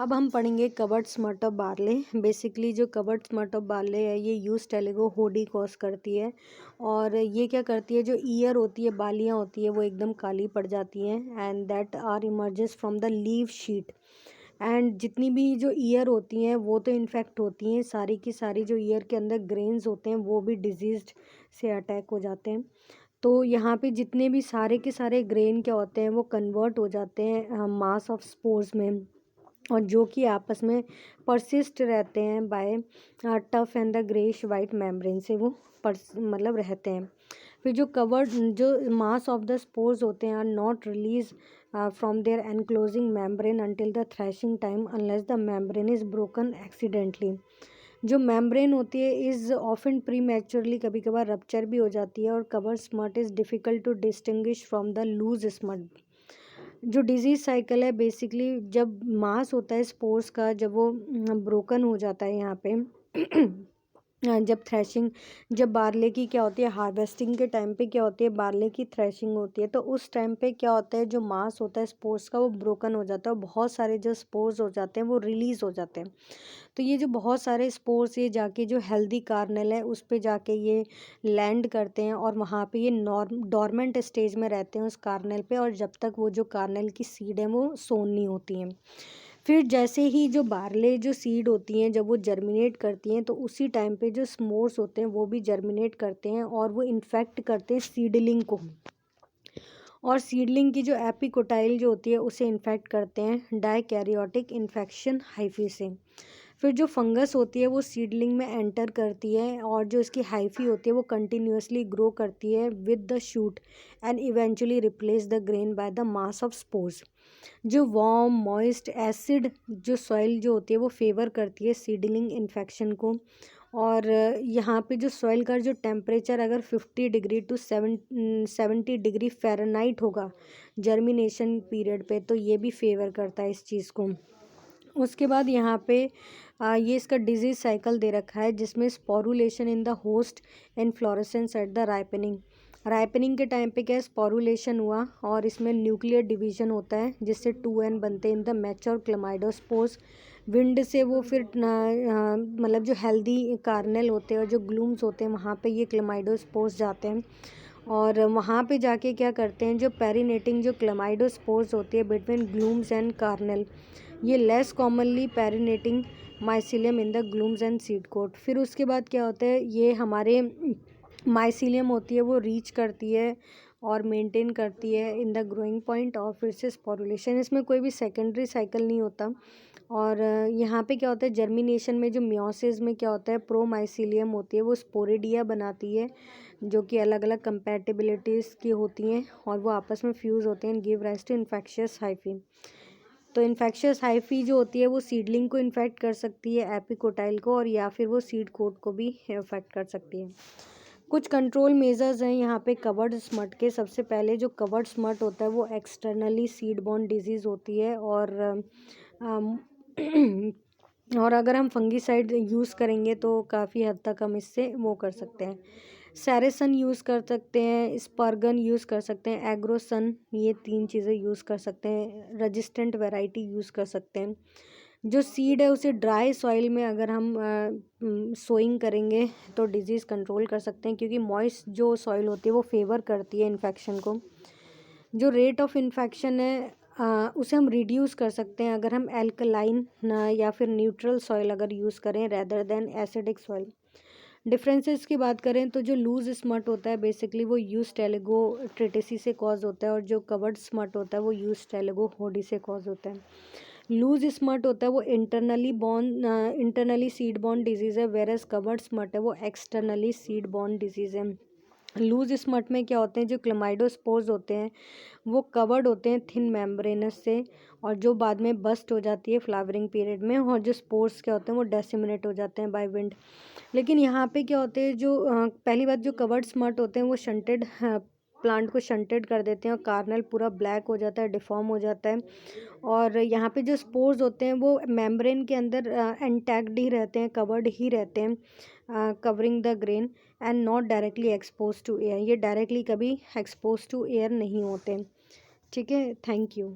अब हम पढ़ेंगे covered smut of barley. Basically जो कवर्ड स्मट ऑफ बार्ले है ये यूज टेलिगो होडी कॉज करती है, और ये क्या करती है, जो ईयर होती है, बालियाँ होती है, वो एकदम काली पड़ जाती हैं and that are emerges from the leaf sheath. And जितनी भी जो ईयर होती हैं वो तो इन्फेक्ट होती हैं, सारी की सारी जो ईयर के अंदर ग्रेन्स होते हैं वो भी डिजीज्ड से अटैक हो जाते हैं। तो यहाँ पे जितने भी सारे के सारे ग्रेन क्या होते हैं वो कन्वर्ट हो जाते हैं मास ऑफ स्पोर्स में, और जो कि आपस में परसिस्ट रहते हैं by tough and the greyish white membrane से वो मतलब रहते हैं। फिर जो कवर्ड जो मास ऑफ द स्पोर्स होते हैं are not release from their enclosing membrane until the threshing time unless the membrane is broken accidentally. जो मेम्ब्रेन होती है इज़ ऑफन प्री मैच्योरली, कभी कभार रप्चर भी हो जाती है, और cover smut is difficult to distinguish from the loose smut. जो डिजीज़ साइकिल है बेसिकली जब मास होता है स्पोर्स का, जब वो ब्रोकन हो जाता है यहाँ पे जब थ्रेशिंग, जब बार्ले की क्या होती है, हार्वेस्टिंग के टाइम पे क्या होती है, बार्ले की थ्रेशिंग होती है, तो उस टाइम पे क्या होता है, जो मास होता है स्पोर्स का वो ब्रोकन हो जाता है, और बहुत सारे जो स्पोर्स हो जाते हैं वो रिलीज़ हो जाते हैं। तो ये जो बहुत सारे स्पोर्स ये जाके जो हेल्दी कार्नेल है उस पे जाके ये लैंड करते हैं, और वहाँ पे ये डॉर्मेंट स्टेज में रहते हैं उस कार्नेल पे, और जब तक वो जो कार्नेल की सीड है वो सोन नहीं होती हैं। फिर जैसे ही जो बार्ले जो सीड होती हैं जब वो जर्मिनेट करती हैं, तो उसी टाइम पे जो स्पोर्स होते हैं वो भी जर्मिनेट करते हैं, और वो इन्फेक्ट करते हैं सीडलिंग को, और सीडलिंग की जो एपिकोटाइल जो होती है उसे इन्फेक्ट करते हैं डाइकैरियोटिक इन्फेक्शन हाइफी से। फिर जो फंगस होती है वो सीडलिंग में एंटर करती है, और जो इसकी हाइफी होती है वो कंटिन्यूसली ग्रो करती है with the shoot and eventually replace the grain by the mass of spores. जो वार्म मॉइस्ट एसिड जो सॉइल जो होती है वो फेवर करती है सीडलिंग इन्फेक्शन को, और यहाँ पे जो सॉइल का जो टेम्परेचर अगर 50 डिग्री टू 70 डिग्री फ़ारेनहाइट होगा जर्मिनेशन पीरियड पे, तो ये भी फेवर करता है इस चीज़ को। उसके बाद यहाँ पे ये इसका डिजीज़ साइकिल दे रखा है, जिसमें sporulation in the host and fluorescence at the ripening. Ripening के टाइम पे क्या स्पोरुलेशन हुआ, और इसमें न्यूक्लियर डिवीजन होता है जिससे 2N बनते हैं in the mature chlamydospores. Wind से वो फिर मतलब जो हेल्दी कार्नेल होते हैं और जो ग्लूम्स होते हैं वहाँ पे ये क्लेमाइडोस्पोर्स जाते हैं, और वहाँ पे जाके क्या करते हैं, जो पेरिनेटिंग जो क्लेमाइडोस्पोर्स होती है बिटवीन ग्लूम्स एंड कार्नेल, ये less commonly perennating mycelium in the glumes and seed coat. फिर उसके बाद क्या होता है, ये हमारे माइसिलियम होती है वो रीच करती है और मेंटेन करती है इन द ग्रोइंग पॉइंट, और फिर से स्पोरुलेशन, इसमें कोई भी सेकेंडरी साइकिल नहीं होता। और यहाँ पे क्या होता है, जर्मिनेशन में जो मियोसिस में क्या होता है, प्रोमाइसिलियम होती है वो स्पोरिडिया बनाती है, जो कि अलग अलग कंपैटिबिलिटीज़ की होती हैं, और वो आपस में फ्यूज़ होते हैं, give rise to infectious hyphae. तो इन्फेक्शियस हाइफी जो होती है वो सीडलिंग को इन्फेक्ट कर सकती है, एपिकोटाइल को, और या फिर वो सीड कोट को भी इन्फेक्ट कर सकती है। कुछ कंट्रोल मेजर्स हैं यहाँ पे कवर्ड स्मट के। सबसे पहले जो कवर्ड स्मट होता है वो एक्सटर्नली सीड बॉर्न डिजीज़ होती है, अम, और अगर हम फंगीसाइड यूज़ करेंगे तो काफ़ी हद तक हम इससे वो कर सकते हैं। सैरेसन यूज़ कर सकते हैं, स्पर्गन यूज़ कर सकते हैं, एग्रोसन, ये 3 चीज़ें यूज़ कर सकते हैं। रेजिस्टेंट वैरायटी यूज़ कर सकते हैं। जो सीड है उसे ड्राई सॉइल में अगर हम सोइंग करेंगे तो डिजीज़ कंट्रोल कर सकते हैं, क्योंकि मॉइस्ट जो सॉइल होती है वो फेवर करती है इन्फेक्शन को। जो रेट ऑफ इन्फेक्शन है उसे हम रिड्यूस कर सकते हैं अगर हम एल्कलाइन या फिर न्यूट्रल सॉइल अगर यूज़ करें rather than acidic soil. Differences की बात करें तो जो लूज स्मट होता है बेसिकली वो यूज टेलेगो ट्रिटिसी से कॉज होता है, और जो कवर्ड स्मट होता है वो यूज टेलेगो होडी से कॉज होता है। लूज स्मट होता है वो इंटरनली सीड बॉर्न डिजीज़ है, वेरस कवर्ड स्मट है वो एक्सटर्नली सीड बॉर्न डिजीज़ है। लूज स्मट में क्या होते हैं, जो क्लेमाइडोस्पोर्स होते हैं वो कवर्ड होते हैं थिन मेम्ब्रेनस से, और जो बाद में बस्ट हो जाती है फ्लावरिंग पीरियड में, और जो स्पोर्स क्या होते हैं वो डेसिमिनेट हो जाते हैं बाय विंड। लेकिन यहाँ पे क्या होते हैं, जो पहली बात जो कवर्ड स्मट होते हैं वो शंटेड प्लांट को शंटेड कर देते हैं, और कार्नल पूरा ब्लैक हो जाता है, डिफॉर्म हो जाता है, और यहाँ पे जो स्पोर्स होते हैं वो मेम्ब्रेन के अंदर इंटैक्ट ही रहते हैं, कवर्ड ही रहते हैं, covering the grain and not directly expose to air. ये डायरेक्टली कभी एक्सपोज टू एयर नहीं होते। ठीक है, थैंक यू।